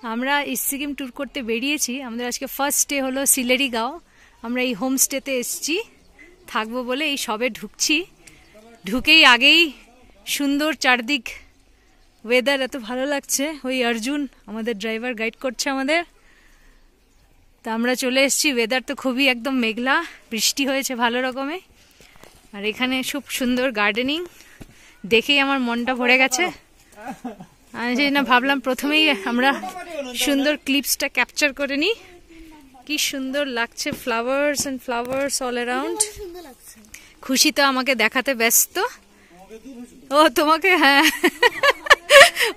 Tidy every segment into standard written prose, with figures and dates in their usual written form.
আমরা east Sikkim tour করতে বেরিয়েছি। আমাদের আজকে ফার্স্ট ডে হলো সিলেরিগাঁও। আমরা এই হোমস্টেতে এসেছি থাকবো বলে, এই সবে ঢুকছি। ঢুকেই আগেই সুন্দর চারদিক, ওয়েদার এত ভালো লাগছে। ওই অর্জুন আমাদের ড্রাইভার গাইড করছে আমাদের। তা আমরা চলে এসেছি। ওয়েদার তো খুবই একদম মেঘলা, বৃষ্টি হয়েছে ভালো রকমে। আর এখানে খুব সুন্দর গার্ডেনিং, দেখেই আমার মনটা ভরে গেছে। আমি সেই না ভাবলাম প্রথমেই আমরা সুন্দর ক্লিপসটা ক্যাপচার করে নিই। কি সুন্দর লাগছে, flowers and flowers all around. খুশি তো আমাকে দেখাতে ব্যস্ত। ও তোমাকে, হ্যাঁ,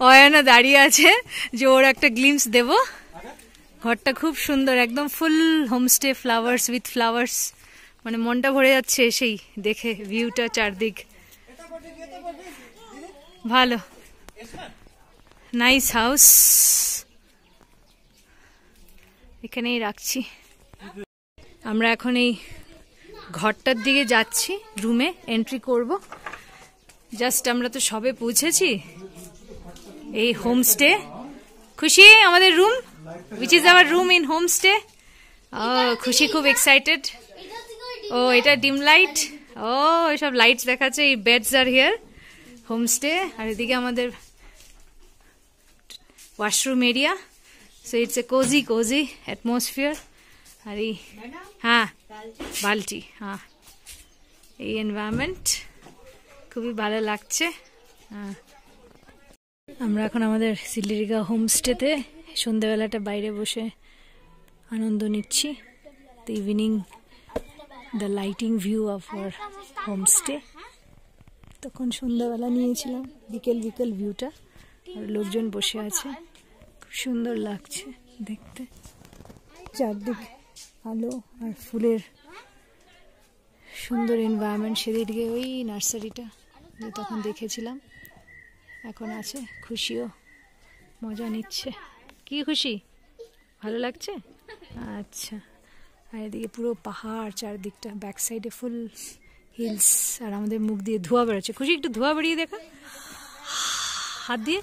অয়না দাঁড়িয়ে আছে যে ওর একটা গ্লিমস দেব। ঘরটা খুব সুন্দর, একদম ফুল হোমস্টে, ফ্লাওয়ার্স উইথ ফ্লাওয়ার্স। মানে মনটা ভরে যাচ্ছে সেই দেখে, ভিউটা চারদিক ভালো। Nice house. এখানেই রাখছি। আমরা এখন এই ঘরটার দিকে যাচ্ছি, রুমে এন্ট্রি করব। জাস্ট আমরা তো সবে পৌঁছেছি এই হোমস্টে। খুশি আমাদের room, which is our room in homestay. খুশি খুব এক্সাইটেড। ও এটা ডিম লাইট, ও এসব লাইটস দেখাচ্ছে। এই বেডস আর হিয়ার হোমস্টে। আর এদিকে আমাদের washroom area. So it's a cozy atmosphere. আর এই, হ্যাঁ, বালতি, হ্যাঁ, এই এনভায়রনমেন্ট খুবই ভালো লাগছে। হ্যাঁ, আমরা এখন আমাদের সিলেরিগাঁও হোমস্টেতে সন্ধ্যাবেলাটা বাইরে বসে আনন্দ নিচ্ছি। The evening, the lighting view of our homestay. তখন সন্ধ্যাবেলা নিয়েছিলাম, বিকেল ভিউটা। আর লোকজন বসে আছে, খুব সুন্দর লাগছে দেখতে। চারদিক আলো আর ফুলের সুন্দর এনভায়রনমেন্ট। সেদিকে ওই নার্সারিটা যে তখন দেখেছিলাম এখন আছে। খুশিও মজা নিচ্ছে। কি খুশি, ভালো লাগছে? আচ্ছা। আর এদিকে পুরো পাহাড় চারদিকটা, ব্যাক সাইডে ফুল হিলস। আর আমাদের মুখ দিয়ে ধোঁয়া বেরোচ্ছে। খুশি একটু ধোঁয়া বেরিয়ে দেখা হাত দিয়ে।